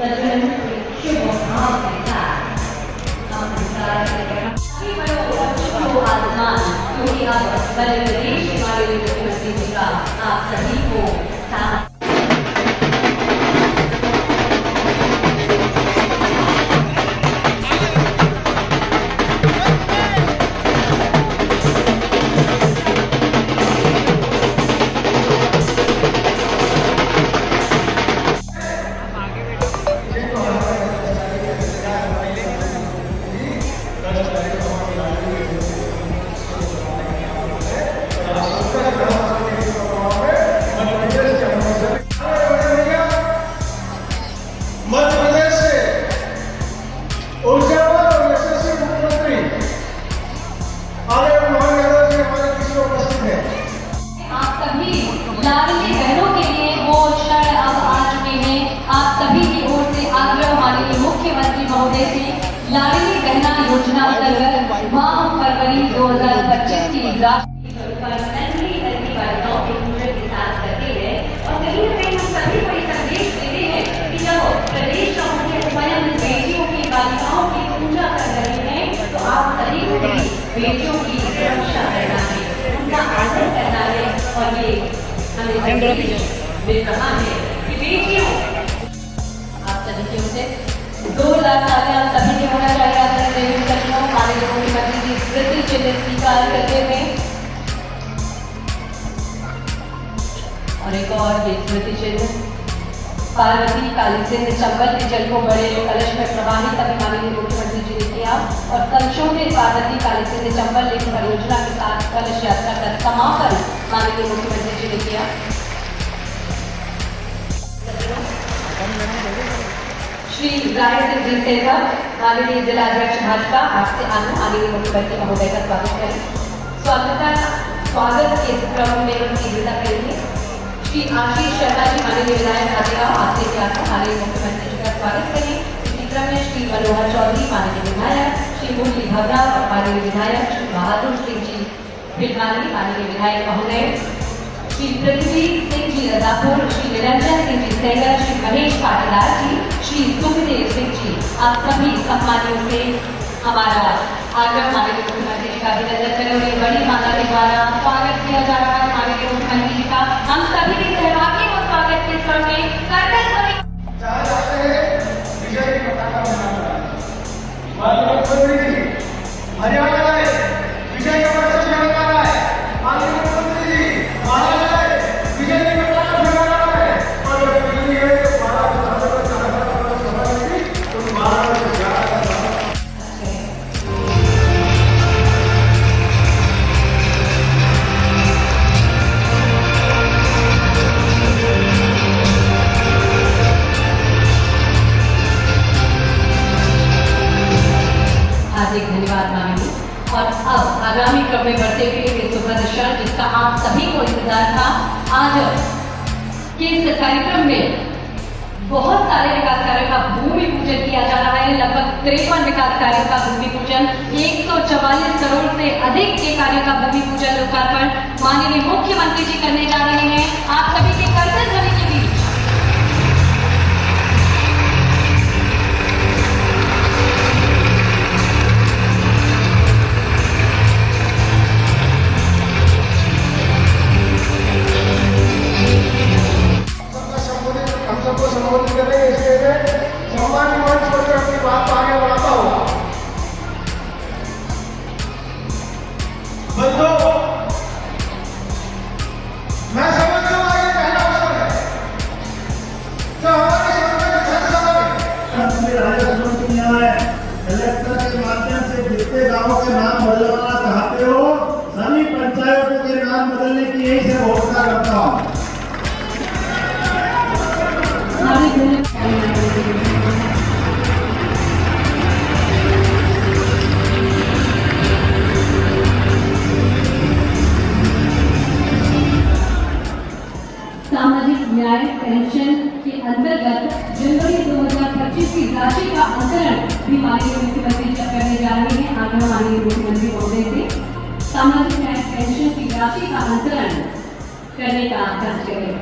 मध्य प्रदेश के माननीय मुख्यमंत्री जी का आप सभी को लाडली बहना योजना अंतर्गत माह फरवरी 2025 की राष्ट्रीय बालिकाओं के पूजन के साथ करते हैं और कहीं न कहीं हम सभी को ये संदेश देते हैं कि जब प्रदेश का मुख्य स्वयं बेटियों की बालिकाओं की पूजा कर रहे हैं तो आप सभी को भी बेटियों की सुरक्षा करना है, उनका आदर करना है। और ये हमें मिल रहा है कि बेटियों आप सभी के उसे 2 लाख तालियां सभी के होना चाहिए। अपने देवी कन्याओं माननीय मुख्यमंत्री जी स्मृति चिन्ह स्वीकार करते हुए और एक और ये स्मृति चिन्ह पार्वती काली सिंह चंबल के जल को बड़े कलश में प्रवाहित अभी माननीय मुख्यमंत्री जी ने किया और कलशों में पार्वती काली सिंह चंबल लेख परियोजना के साथ कलश यात्रा का समापन माननीय मुख्यमंत्री जी ने किया। श्री राय सिंह जी सेठा माननीय जिलाध्यक्ष भाजपा आपसे माननीय मुख्यमंत्री महोदय का स्वागत करें। स्वागत के क्रम में तीव्रता करेंगे। श्री आशीष शर्मा जी माननीय विधायक खातेगांव आपसे माननीय मुख्यमंत्री जी का स्वागत करें। इसी क्रम में श्री मनोहर चौधरी माननीय विधायक, श्री मुरली भवरा माननीय विधायक, श्री बहादुर सिंह जी भिलवानी माननीय विधायक महोदय, श्री पृथ्वी सिंह जी रजापुर, श्री निरंजन सिंह जी सेंगर, श्री महेश पाटीदार जी, श्री सुखदेव सिंह जी, आप सभी सम्मानियों से हमारा आग्रह माननीय मुख्यमंत्री जी का अभिनंदन करें और ये बड़ी माला के द्वारा स्वागत किया जा रहा है माननीय मुख्यमंत्री जी का। हम सभी के सहभागी को स्वागत के स्वर में करतल हरियाणा धन्यवाद माननीय। और अब आगामी क्रम में बढ़ते हुए सुखद क्षण जिसका आप सभी को इंतजार था, आज के इस कार्यक्रम में बहुत सारे विकास कार्यों का भूमि पूजन किया जा रहा है। लगभग 53 विकास कार्यों का भूमि पूजन, 144 करोड़ से अधिक के कार्यों का भूमि पूजन लोकार्पण माननीय मुख्यमंत्री जी करने जा रहे हैं। आप सभी के करतल ध्वनि के बीच जितने गांवों के नाम बदलना चाहते हो सभी पंचायतों के नाम बदलने की यही से घोषणा करता हूँ। सामाजिक न्याय पेंशन के अंतर्गत जनवरी 2025 की राशि का अंतरण भी माननीय मुख्यमंत्री करने जा रहे हैं। आग्रह माननीय मुख्यमंत्री महोदय से सामाजिक न्याय पेंशन की राशि का अंतरण करने का आग्रह करें।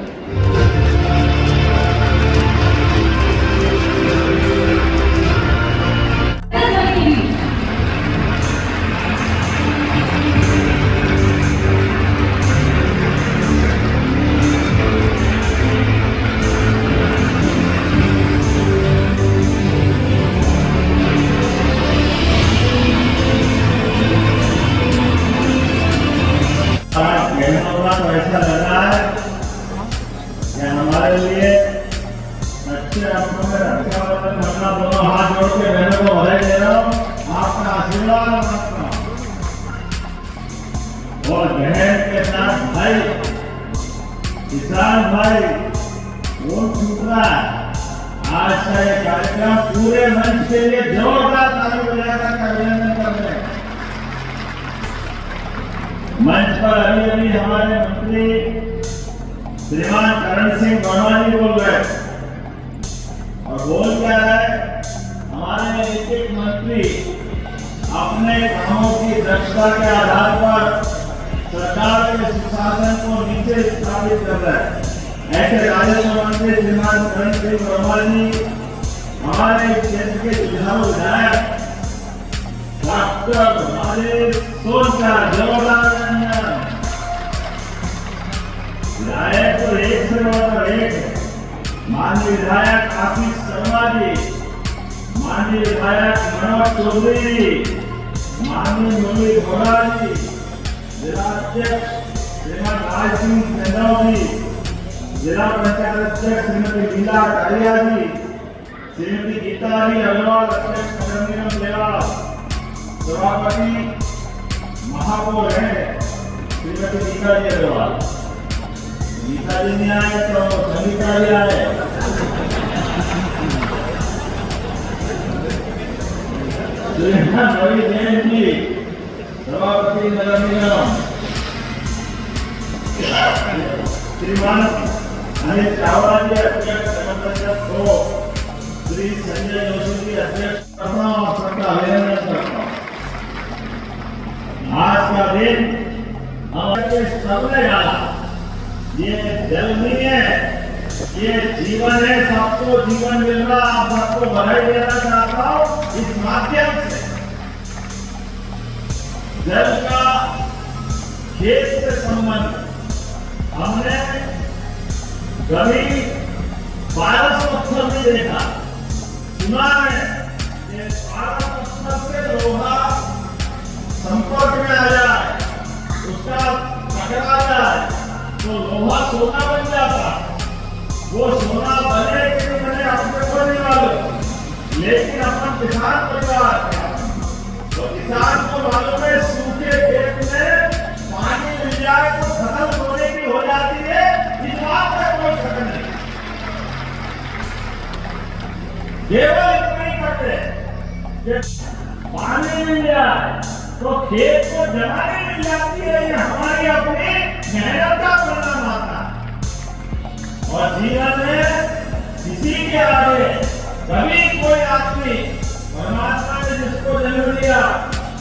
मैं हमारे लिए अच्छे अर्थों में रक्षाबंधन करना, दोनों हाथ जोड़ के बहनों को बधाई दे रहा हूँ, आपका आशीर्वाद मांगता हूँ। और बहन के साथ भाई किसान भाई वो छूट रहा है। आज का ये कार्यक्रम पूरे मंच के लिए जोरदार ताली बजाकर अभिनंदन कर रहे हैं। मंच पर अभी हमारे मंत्री श्रीमान करण सिंह वर्मा जी बोल रहे और बोल क्या है, हमारे एक मंत्री अपने कामों की दक्षता के आधार पर सरकार के सुशासन को नीचे स्थापित कर रहे हैं। ऐसे राजस्व मंत्री श्रीमान करण सिंह वर्मा जी हमारे क्षेत्र के जुझारू विधायक डॉक्टर राजेश सोनकर जोरदार विधायक तो एक से बढ़कर एक, माननीय विधायक आशीष शर्मा जी, माननीय विधायक मनोज चौधरी जी, माननीय मुरली घोड़ा जी, जिला अध्यक्ष श्रीमान राज सिंह सेंधव जी, जिला पंचायत अध्यक्ष श्रीमती लीला कालिया जी, श्रीमती गीता जी अग्रवाल अध्यक्ष नगर निगम, सभापति महापौर है श्रीमती गीता जी अग्रवाल। गीता जी नहीं आए तो सविता जी आए। श्रीमान रवि जैन जी सभापति नगर निगम, श्रीमान अनिल चावला जी अध्यक्ष नगर 2, श्री संजय जोशी जी अध्यक्ष करता हूँ, सबका अभिनंदन करता हूँ। आज का दिन हमारे सबने जाना, ये जल नहीं है, ये जीवन है, सबको जीवन मिल रहा। आप सबको बधाई देना चाहता हूँ इस माध्यम से। जल का खेत से संबंध हमने कभी 1200 पत्थर नहीं देखा, सुना है कि 1200 पत्थर से लोहा संपर्क में आ जाए, उसका टकरा जाए तो लोहा सोना बन जाता। वो सोना बने कि नहीं बने अपने को नहीं मालूम, लेकिन अपन किसान परिवार का तो किसान को मालूम है सूखे खेत में पानी मिल जाए तो फसल सोने की हो जाती है, इस बात का कोई शक नहीं। केवल इतना ही करते कि पानी मिल जाए तो खेत को जमाने मिल जाती है, ये हमारी अपनी मेहनत का परिणाम आता है। और जीवन में किसी के आगे कभी कोई आदमी, परमात्मा ने जिसको जन्म दिया,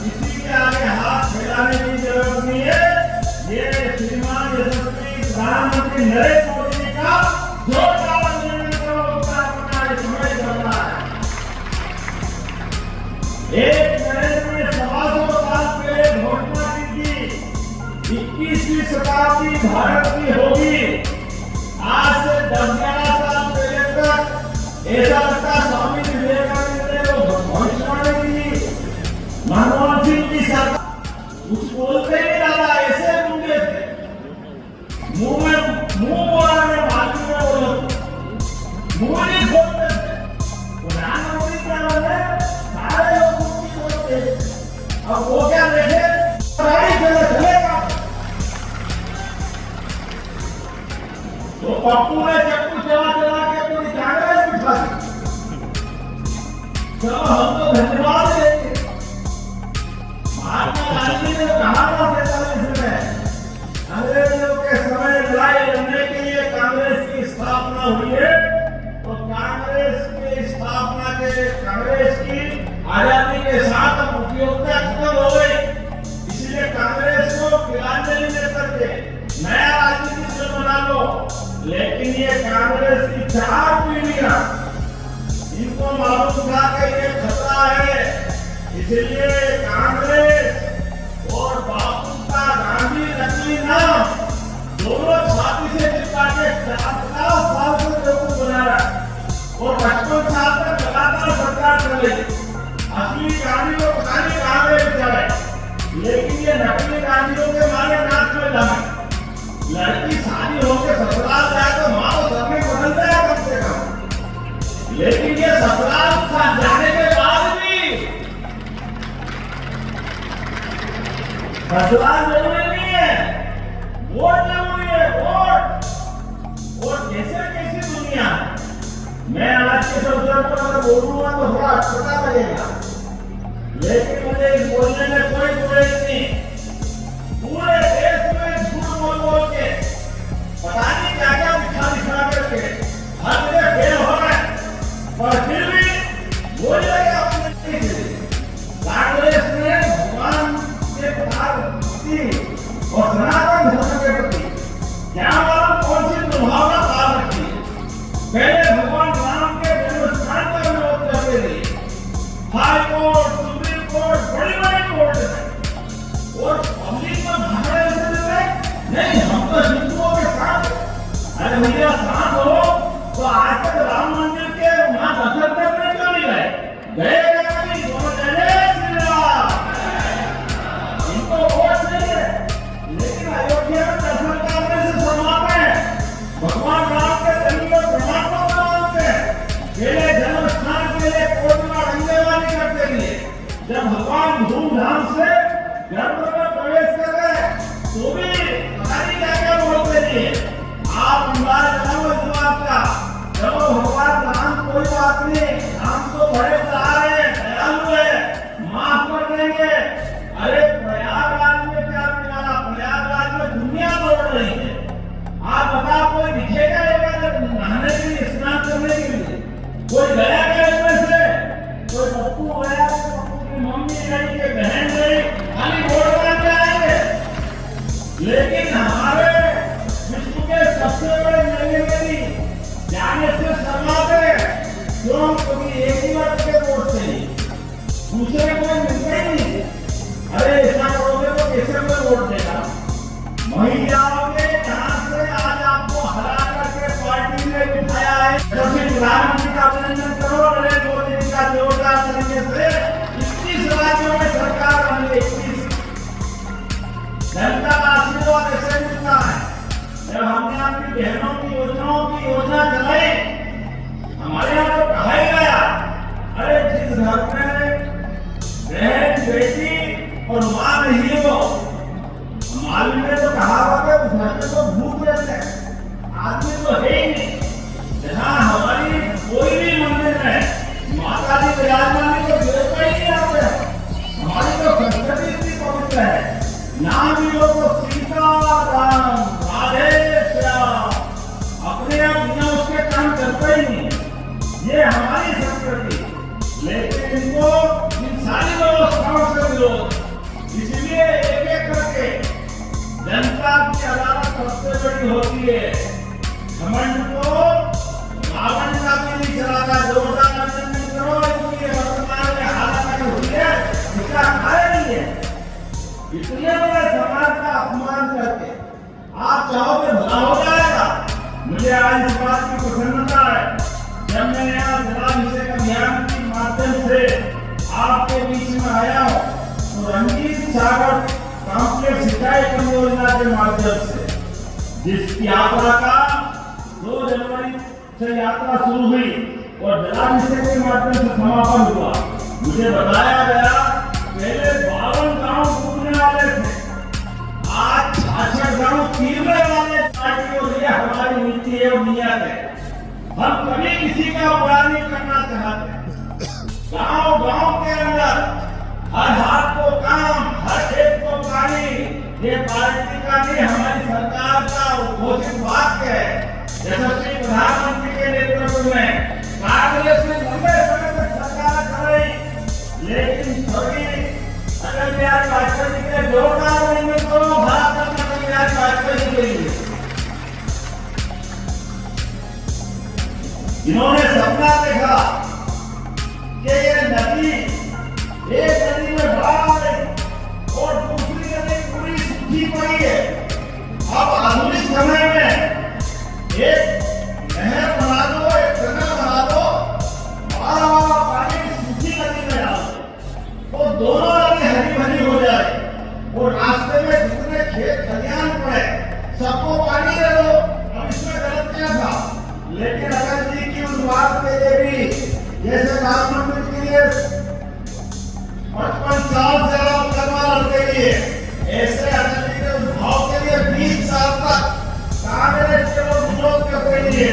किसी के आगे हाथ फैलाने की जरूरत नहीं है। ये श्रीमान यशस्वी प्रधानमंत्री नरेंद्र मोदी का जोरदार समय चल रहा है। एक नरेंद्र ने 125 साल पहले घोषणा की थी 21वीं शताब्दी भारत की होगी। आज से 10-11 साल पहले तक ऐसा लगता स्वामी विवेकानंद ने वो भविष्यवाणी की। मनमोहन सिंह की सरकार कुछ बोलते ही ज्यादा ऐसे मूंगे थे, मुंह बोला में बाकी में बोलो, मुंह नहीं खोलते थे। प्रधानमंत्री क्या बोले, सारे लोग मुंह बोलते। अब वो क्या देखे, चलेगा तो पप्पू ने चक्कू चला चला के पूरी कांग्रेस बिठा दी। चलो हम तो धन्यवाद देंगे। महात्मा गांधी ने कहा था 47 में, अंग्रेजों के समय लड़ाई लड़ने के लिए कांग्रेस की स्थापना हुई है, तो कांग्रेस की आजादी के साथ उपयोगिता खत्म हो गई। इसलिए कांग्रेस को तिलांजलि देकर के नया राजनीतिक दल बना लो। लेकिन ये कांग्रेस की 4 पीढ़ियां, इनको मालूम था कि ये खतरा है, इसलिए कांग्रेस और बापू का गांधी नकली नाम दोनों छाती से चिपका के 50 साल से लोगों को बना रहा और 55 साल तक लगातार सरकार चलेगी। असली गांधी को पता नहीं कहां गए बेचारे, लेकिन ये नकली गांधियों के मारे नाक में लगा। लड़की शादी होकर ससुराल जाए तो माँ ऐसे कैसी दुनिया है? मैं आज के अवसर पर अगर बोलूंगा तो थोड़ा अटपटा लगेगा, लेकिन मुझे इस बोलने में कोई बुराई नहीं। पूरे देश में झूठ बोल बोल के पता नहीं क्या क्या दिखा करके हर जगह फेल हो रहा है, पर फिर भी बोल लगे अपने कांग्रेस ने भगवान के प्रति और सनातन धर्म के प्रति क्या कौन सी दुर्भावना पाल रखी है। पहले भगवान राम के जन्म स्थान का विरोध करते थे, हाई कोर्ट, सुप्रीम कोर्ट, बड़ी बड़ी कोर्ट है, और पब्लिक में भाषण ऐसे देते नहीं हम तो हिंदुओं के साथ। अरे भैया साथ हो तो आज तक राम मंदिर के वहां दर्शन करने क्यों नहीं गए? गए कभी? जय श्री राम। इनको वोट नहीं है, लेकिन अयोध्या में दर्शन करने से शर्माते हैं, भगवान राम के जन्म को प्रमाण को मानते हैं, पहले जन्म स्थान के लिए कोर्ट में रंगेवाली करते लिए। जब भगवान धूमधाम से गर्भ में प्रवेश कर गए तो भी पता नहीं क्या क्या बोलते थे। आप अंदाज लगाओ इस बात का, चलो भगवान राम कोई बात नहीं, राम तो बड़े उदार है, दयालु है, माफ कर देंगे। अरे प्रयागराज में क्या बिगाड़ा? प्रयागराज में दुनिया दौड़ रही है। आप बताओ कोई दिखेगा नहाने के लिए, स्नान करने के लिए? कोई गया क्या इनमें से? कोई पप्पू गया, पप्पू की मम्मी गई, के बहन गई, खाली वोट मांगने आएंगे। लेकिन हमारे विश्व के सबसे बड़े मेले में भी जाने से शर्माते क्यों? क्योंकि एक ही बात के वोट से दूसरे को मिलते ही नहीं। अरे ऐसा करोगे तो कैसे कोई वोट देगा? महिलाओं ने जहां से आज आपको हरा करके पार्टी ने बिठाया है, प्रधानमंत्री का अभिनंदन करो। नरेंद्र मोदी जी का जोरदार तरीके से 21 राज्यों में सरकार बन गई। 21 जनता का आशीर्वाद ऐसे मिलता है। जब हमने आपकी बहनों की योजनाओं की योजना चलाई, हमारे यहाँ तो कहा ही गया, अरे जिस घर में बहन बेटी और मां नहीं हो, मालूम में तो कहावत है, उस घर में तो भूत रहते हैं, आदमी तो है ही नहीं। जहाँ हमारी कोई भी मंदिर में माता जी विराजमान तो देवता ही नहीं आते। हमारी तो संस्कृति इतनी पवित्र है, नाम भी लो तो सीता राम, राधे श्याम, अपने आप बिना उसके काम करते ही नहीं। ये हमारी संस्कृति, लेकिन इनको इन सारी व्यवस्थाओं से विरोध। इसलिए एक एक करके जनता की अदालत सबसे बड़ी होती है। घमंड को रावण का भी नहीं चलाता। जोरदार अभिनंदन करो, इनकी वर्तमान में हालत हुई है, इसका कारण नहीं है। इतने बड़े समाज का अपमान करके आप चाहोगे भला हो जाएगा। मुझे आज इस बात की प्रसन्नता है, जब मैं यहाँ जलाभिषेक अभियान के माध्यम से आपके बीच में आया हूँ, तो रंजीत सागर कॉम्प्लेक्स सिंचाई परियोजना के माध्यम से जिस यात्रा का 2 जनवरी से यात्रा शुरू हुई और जलाभिषेक के माध्यम से समापन हुआ, मुझे बताया गया पहले 52 गांव डूबने वाले थे, आज 66 गांव पीने वाले। पार्टी हो गई हमारी नीति है और नियत है। हम कभी किसी का बुरा नहीं करना चाहते। गांव गांव के अंदर हर हाथ को काम, हर खेत को पानी, ये पार्टी का नहीं हमारी सरकार का घोषित वाक्य है। यशस्वी प्रधानमंत्री के नेतृत्व में कांग्रेस ने लंबे समय तक सरकार चलाई, लेकिन स्वर्गीय अटल बिहारी वाजपेयी जी के जोरदार नेतृत्व में भारत रत्न अटल बिहारी वाजपेयी जी के लिए इन्होंने सपना देखा कि ये नदी, एक नदी में बाढ़ आ गई और दूसरी नदी पूरी सूखी पड़ी है। अब आधुनिक समय में एक नहर बना दो, एक टनल बना दो, बाढ़ वाला पानी सूखी नदी में डाल दो, तो दोनों नदी हरी भरी हो जाए और रास्ते में जितने खेत खलियान पड़े सबको पानी दे दो। अब इसमें गलत क्या था? लेकिन अटल जी की उस बात के लिए भी, जैसे राम मंदिर के लिए 55 साल से लड़ने के लिए, ऐसे अटल जी के उस भाव के लिए 20 साल तक कांग्रेस के लोग विरोध करते लिए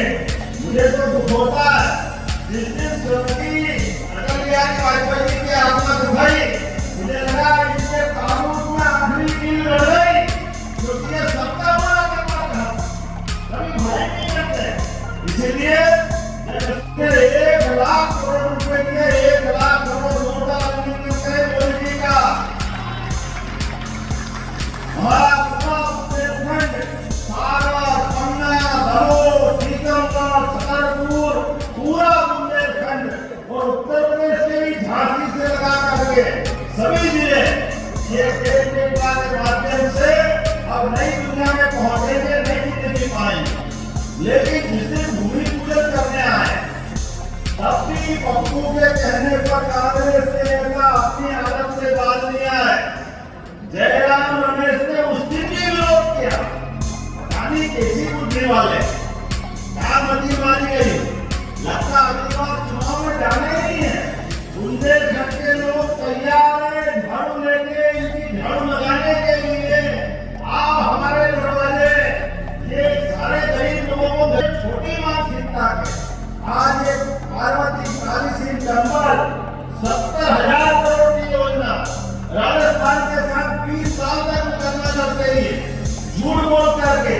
इसलिए 1,00,000 करोड़ रुपए के 1,00,000 करोड़ नोट मोदी जी का हमारा पूरा बुंदेलखंड, सागर, पन्ना, दमोह, टीकमगढ़, छतरपुर, पूरा बुंदेलखंड और उत्तर प्रदेश के भी झांसी से लगा करके सभी जिले ये केंद्र के माध्यम से अब नई दुनिया में पहुंचेंगे, नहीं देख पाएंगे। लेकिन जिस दिन भूमि पूजन करने आए तब भी पप्पू के कहने पर कांग्रेस के नेता अपनी आदत से बाज नहीं आए। जयराम रमेश ने उस दिन भी विरोध किया, पता नहीं कैसी बुद्धि वाले क्या मती मारी गई, लगता अगली बार चुनाव में जाने नहीं है। बुंदेलखंड के लोग तैयार है झाड़ू लेके, इनकी झाड़ू लगाने के लिए। आप हमारे दरवाजे ये सारे गरीब लोगों को छोटी मानसिकता के आज एक पार्वती काली सिंह चंबल 70,000 करोड़ की योजना राजस्थान के साथ 20 साल तक करना चाहते हैं, झूठ बोल करके।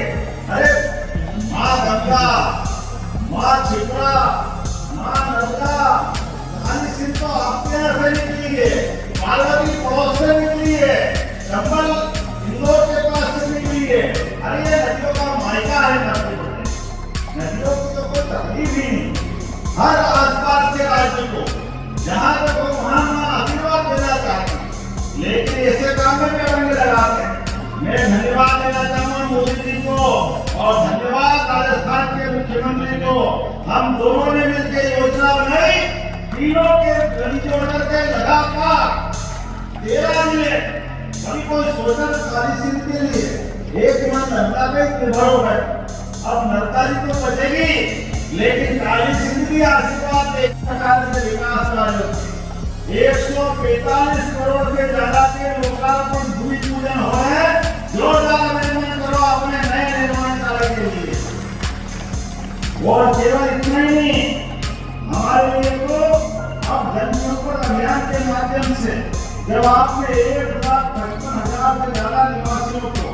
अरे माँ गंगा, माँ छिपरा, माँ नर्मदा, काली सिंह तो आपके यहाँ से निकली है, पार्वती पड़ोस से निकली है, चंबल इंदौर के पास से निकली है। अरे ये नदियों का मायका है, नदियों की तो कोई तकलीफ ही नहीं। हर आसपास के राज्य को जहाँ तक वो वहाँ आशीर्वाद देना चाहते हैं, लेकिन ऐसे काम में रंग लगाते हैं। मैं धन्यवाद देना चाहूँगा मोदी जी को और धन्यवाद राजस्थान के मुख्यमंत्री को। हम दोनों ने मिलकर योजना बनाई, तीनों के गली जोड़ के लगातार 13 जिले। कभी कोई सोचा काली सिंह के लिए एक मन नर्मदा पे निर्भर हो गए, अब नर्मदा जी तो बचेगी लेकिन काली सिंह भी आशीर्वाद दे प्रकार के विकास कार्यों 145 करोड़ से ज्यादा के लोकार्पण भूमि पूजन हो रहे हैं। जोरदार अभिनंदन करो अपने नए निर्माण कार्य के लिए। और केवल इतना ही नहीं, हमारे लिए तो अब जनसंपर्क अभियान के माध्यम से जब आपने 1,55,000 से ज्यादा निवासियों को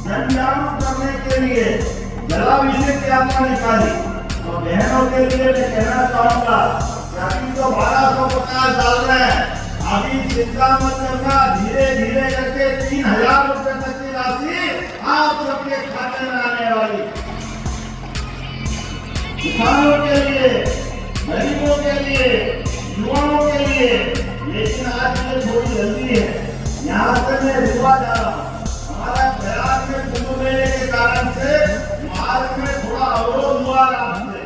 जन जागरूक करने के लिए जलाभिषेक यात्रा निकाली, तो बहनों के लिए मैं कहना चाहूंगा अभी तो 1250 डाल रहे हैं, अभी चिंता मत करना, धीरे धीरे करके 3,000 रुपए तक की राशि आप सबके खाते में आने वाली। किसानों के लिए, गरीबों के लिए, युवाओं के लिए। लेकिन आज मुझे थोड़ी जल्दी है, यहाँ से मैं रिवा जा रहा हूँ। हमारा प्रयास में कुंभ मेले के कारण से मार्ग में थोड़ा अवरोध हुआ, रास्ते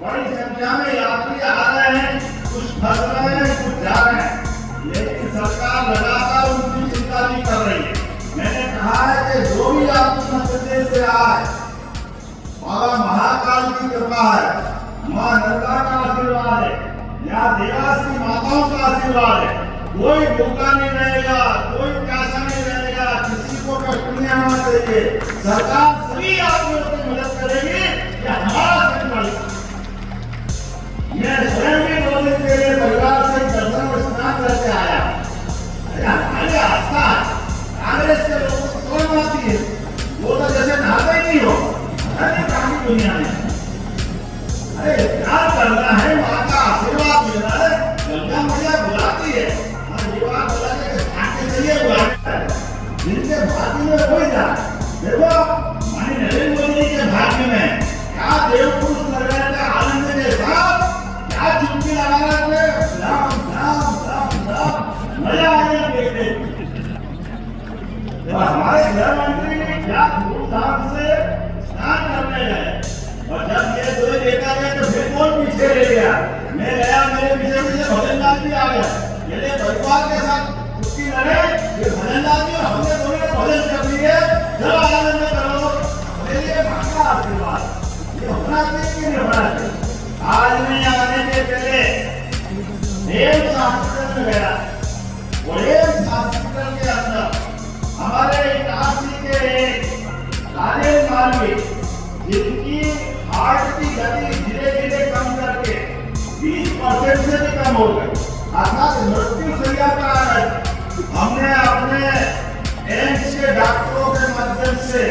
बड़ी संख्या में यात्री आ रहे हैं, कुछ फंस रहे हैं, कुछ जा रहे हैं, लेकिन सरकार लगातार उनकी चिंता नहीं कर रही है। मैंने कहा है कि जो भी यात्री मध्य प्रदेश से आए, बाबा महाकाल की कृपा है, माँ नर्मदा का आशीर्वाद है, यहाँ देवास की माताओं का आशीर्वाद है। कोई भूखा नहीं रहेगा, कोई प्यासा नहीं रहेगा, किसी को कष्ट नहीं आना चाहिए। सरकार सभी यात्रियों की मदद करेगी, यह हमारा संकल्प। मैं स्वयं भी 2 दिन पहले परिवार से दर्शन और स्नान करके आया। अरे हमारे आस्था कांग्रेस के लोगों को समझ आती है, वो तो जैसे नहाते ही नहीं हो। अरे काफी दुनिया में अरे स्नान करना है, माँ का आशीर्वाद लेना है, गंगा मैया बुलाती है, ये बात बोला कि भाग्य से ये बुलाता है, जिनके भाग्य में हो जाए। देखो माननीय नरेंद्र मोदी के भाग्य में क्या देव पुरुष लग रहे थे, आनंद के साथ क्या चुटकी लगा रहे थे, राम राम राम राम, मजा आ गया देखते। हमारे गृह मंत्री ने क्या धूमधाम से स्नान करने गए, और जब ये 2 देखा गया तो फिर कौन पीछे रह गया। मैं गया, मेरे पीछे पीछे भजनलाल भी आ गया, मेरे परिवार के साथ छुट्टी लड़े, ये भजनलाल जी हमने दोनों ने भजन कर लिए, जब आनंद करो, मेरे लिए भागा आशीर्वाद, ये होना चाहिए कि नहीं होना चाहिए। आज मैं यहाँ आने के पहले एम्स हॉस्पिटल में गया, और एम्स हॉस्पिटल के अंदर हमारे काशी के राजेश मालवी, जिनकी हार्ट की गति धीरे धीरे कम करके 20% से भी कम हो गई, अर्थात मृत्यु सैया पर हमने अपने एम्स के डॉक्टरों के माध्यम से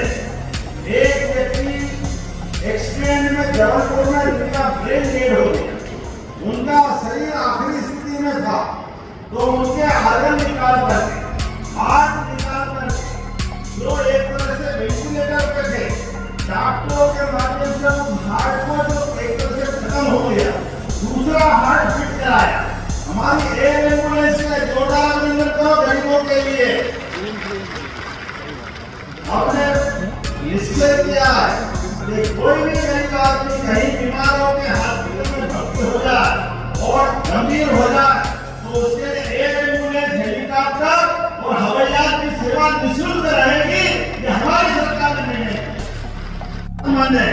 एक व्यक्ति एक्सीडेंट में जबलपुर में जिनका ब्रेन डेड हो गया, उनका शरीर आखिरी स्थिति में था, तो उनके आर्गन निकाल करके, हार्ट निकाल करके, जो एक तरह से वेंटिलेटर पे थे, डॉक्टरों के माध्यम से उस हार्ट को जो एक तरह से खत्म हो गया, दूसरा हार्ट फिट कराया। हमारी एयर एम्बुलेंस ने जोरदार अभिनंदन करो गरीबों के लिए। आपने निश्चय किया है कि कोई भी गरीब आदमी कहीं बीमार हो के हॉस्पिटल में भर्ती हो जाए और गंभीर हो जाए तो उसके लिए एयर एम्बुलेंस, हेलीकॉप्टर और हवाई जहाज की सेवा निःशुल्क रहेगी। ये हमारी सरकार ने निर्णय माने।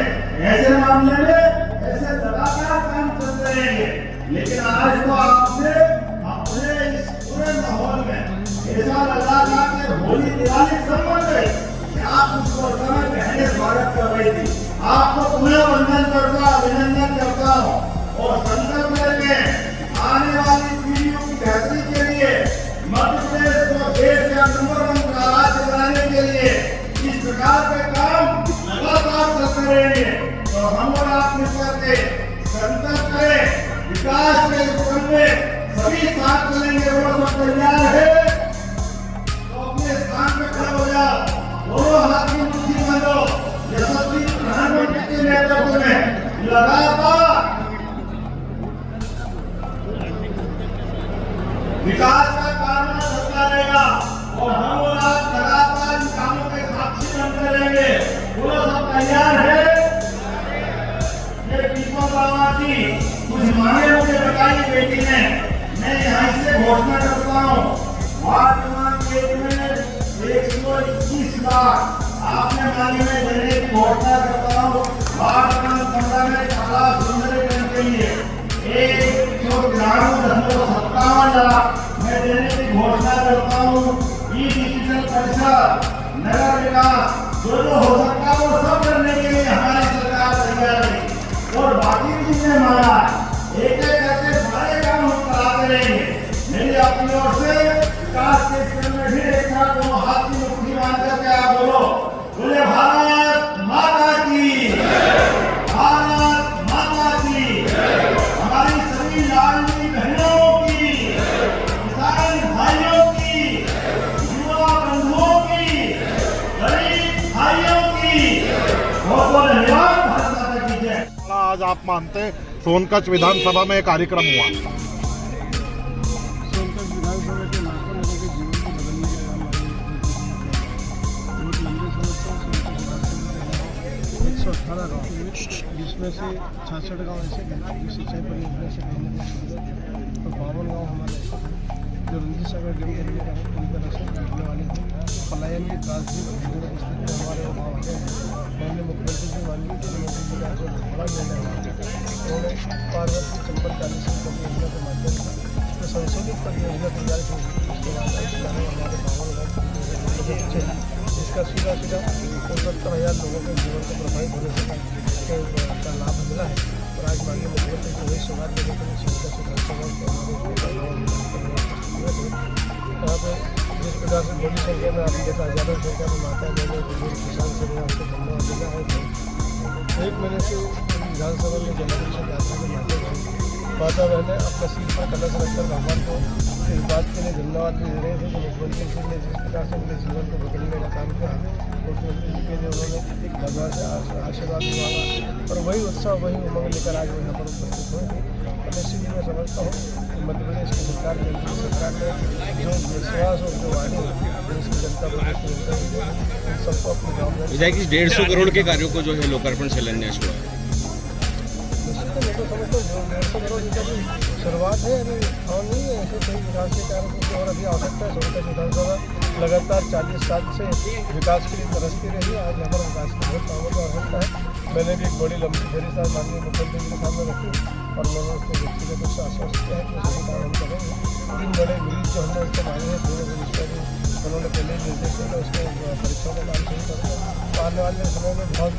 ऐसे मामले में ऐसे लगातार काम चलते रहेंगे, लेकिन आज तो आपने अपने इस पूरे माहौल में ऐसा लगा था कि होली दिवाली समझ गए कि आप उसको समय पहले स्वागत कर रही थी। आपको पुनः वंदन करता, अभिनंदन करता हूँ और संकल्प लेके आने वाली पीढ़ियों की बेहतरी के लिए, मध्य प्रदेश को देश का नंबर 1 का राज्य बनाने के लिए इस प्रकार के काम लगातार चलते रहेंगे। तो हम और आप मिलकर के संकल्प करें, विकास के क्रम में सभी साथ चलेंगे। वो सब तैयार है तो अपने स्थान पे खड़े हो जाओ, दोनों हाथ की मुट्ठी बांधो। यशस्वी प्रधानमंत्री के नेतृत्व में लगातार विकास का काम चलता रहेगा और हम और आप लगातार इन कामों के साक्षी बनते रहेंगे। वो सब तैयार है। ये पीपल बाबा की कुछ मांगे मुझे बताई बेटी ने, मैं यहाँ से घोषणा करता हूँ। वार्ड क्रमांक 1 में 121 लाख आपने मांगे में देने की घोषणा करता हूँ। वार्ड क्रमांक 15 में तालाब सुंदरीकरण के लिए 193.57 लाख मैं देने की घोषणा करता हूँ। ई डिजिटल परिसर, नगर विकास, जो हो सकता है वो सब करने के लिए हमारी सरकार तैयार है। और बाकी जिसने मांगा एक एक करके सारे काम हम कराते रहेंगे। मेरी अपनी ओर से विकास के क्षेत्र में भी एक साथ दोनों हाथ की मुट्ठी बांध करके आप बोलो, बोले भारत माता की, भारत माता की। हमारी सभी लाडली बहनों की, किसान भाइयों की, युवा बंधुओं की, गरीब भाइयों की बहुत बहुत धन्यवाद। भारत माता की जय। आज आप मानते हैं सोनकच्छ विधानसभा में एक कार्यक्रम हुआ। सोनकच्छ विधानसभा के लाखों लोगों के जीवन को बदलने के लिए बहुत लंबे समय से सोनकच्छ विधानसभा 118 गाँव, जिसमें से 66 गाँव ऐसे हैं जो सिंचाई परियोजना से कहीं न कहीं और 52 गाँव हमारे ऐसे हैं जो रणजीत सागर डैम के लिए पूरी तरह से जुड़ने वाले हैं। पलायन की त्रासदी स्थिति में हमारे गाँव आ गए हैं। मैंने मुख्यमंत्री से माननीय मुख्यमंत्री जी का जो बड़ा निर्णय हुआ, उन्होंने पार्वती चंपल 40 योजना के माध्यम से जो संशोधित परियोजना तैयार की, उसके बाद हमारे 52 गाँव जिसका सीधा 75,000 लोगों के जीवन को प्रभावित होने का लाभ मिला है। और आज माननीय मुख्यमंत्री को वही सौगात देने के लिए सोनकच्छ यहाँ पे जिस प्रकार से बड़ी संख्या में आपने देखा, हजारों संख्या में माता बहनों बुजुर्ग किसान से उनको धन्यवाद देना है। एक महीने से विधानसभा में जलदर्शन यात्रा के माध्यम से माता बहनें अपना सिर पर कलश रखकर भगवान को इस बात के लिए धन्यवाद भी दे रहे थे कि मुख्यमंत्री जी ने जिस प्रकार से उनके जीवन को बदलने का काम किया, मुख्यमंत्री जी के लिए उन्होंने भगवान से आशीर्वाद मांगा और वही उत्साह, वही उमंग लेकर आज यहाँ पर उपस्थित हुए। और निश्चित ही मैं समझता हूँ कि मध्य प्रदेश की सरकार ने, केंद्र सरकार ने जो विश्वास और जो वाणी देश की जनता को सबको अपनी जवाबदारी। विधायक 150 करोड़ के कार्यों को जो है लोकार्पण शिलान्यास हुआ है। मैं तो समझता हूँ 150 करोड़ की शुरुआत है, अभी और नहीं है ऐसे कई विकास के कार्यों की और अभी आवश्यकता है। सोनकच्छ विधानसभा लगातार 40 साल से विकास के लिए तरसती रही है। आज यहाँ पर विकास की बहुत कामों की आवश्यकता है। मैंने भी एक बड़ी लंबी फरिश्ता माननीय मुख्यमंत्री जी के सामने रखी और मैंने उसको व्यक्तिगत रूप से आश्वस्त किया है कि सभी काम हम करेंगे। 3 बड़े ब्रिज जो हमने उसको मांगे हैं, पूरे ब्रिज पर उन्होंने पहले ही निर्देश दिया, उसको परीक्षाओं का काम शुरू करेंगे। तो आने वाले समय में बहुत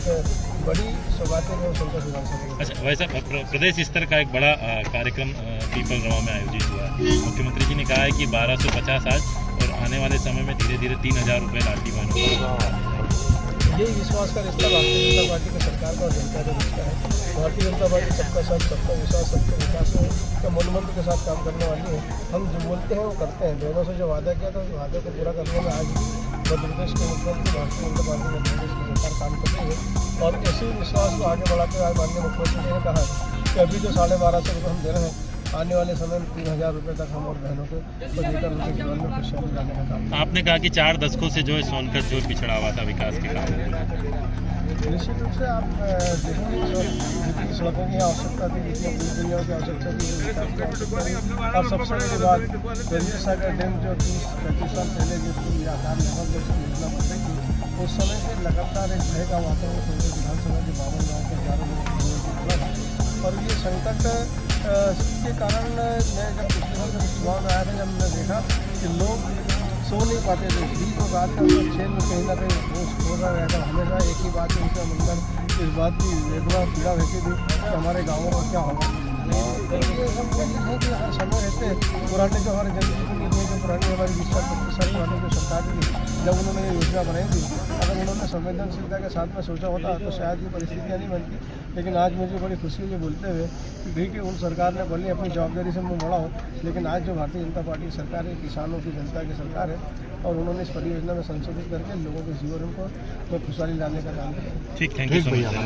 बड़ी सौगातें में सोनकच्छ विधानसभा। अच्छा, वैसा प्रदेश स्तर का एक बड़ा कार्यक्रम पीपल रवा में आयोजित हुआ है। मुख्यमंत्री जी ने कहा है कि 1250 आज और आने वाले समय में धीरे धीरे 3000 रुपये लाडली बहनों को। यही विश्वास का रिश्ता भारतीय जनता पार्टी की सरकार का और जनता का रिश्ता है। भारतीय जनता पार्टी सबका साथ, सबका विश्वास, सबका विकास का मूलमंत्र के साथ काम करने वाली है। हम जो बोलते हैं वो करते हैं। बहनों से जो वादा किया था उस वादे को पूरा करने में आज मध्य प्रदेश के मुख्यमंत्री भारतीय जनता पार्टी मध्य प्रदेश की सरकार काम कर रही है। और इसी विश्वास को आगे बढ़ाते हुए आज माननीय मुख्यमंत्री जी ने कहा कि अभी जो 1250 रुपये हम दे रहे हैं, आने वाले समय में 3000 रुपये तक हम और बहनों को देकर उनके जीवन में खुशहाली लाने का काम। आपने कहा कि 4 दशकों से जो है सोनकत जो पिछड़ा हुआ था विकास के काम में। निश्चित रूप से आप देखेंगे जितनी सड़कों की आवश्यकता थी, जितनी पुल दुनिया की आवश्यकता थी, जो विकास की आवश्यकता थी, और सबसे बड़ी बात रंजीत सागर डैम जो 30-35 साल पहले जिसकी आकार नहर जैसी योजना बन रही थी, उस समय से लगातार एक भय का वातावरण सोनकत विधानसभा के 52 गाँव के 11 लोगों और ये संकट के कारण मैं जब पिछले साल जब चुनाव में आया था, जब मैंने देखा कि लोग सो नहीं पाते थे, दिन को रात का छेद में कहीं ना कहीं हो रहा रहता। हमेशा एक ही बात उनके अंदर इस बात की वेदना पीड़ा रहती थी कि हमारे गाँवों में क्या होगा। ये सब चीज़ है कि हर समय रहते पुराने जो हमारे जनजीवन नीति जो पुरानी हमारी 20 साल 25 साल पुरानी जो सरकार थी, जब उन्होंने ये योजना बनाई थी, अगर उन्होंने संवेदनशीलता के साथ में सोचा होता तो शायद ये परिस्थितियाँ नहीं बनती। लेकिन आज मुझे बड़ी खुशी हुई बोलते हुए कि भाई कि उन सरकार ने भले अपनी जवाबदारी से मैं बड़ा हो, लेकिन आज जो भारतीय जनता पार्टी की सरकार है, किसानों की जनता की सरकार है, और उन्होंने इस परियोजना में संशोधित करके लोगों के जीवन को खुशहाली लाने का काम किया। ठीक, थैंक यू सो मच।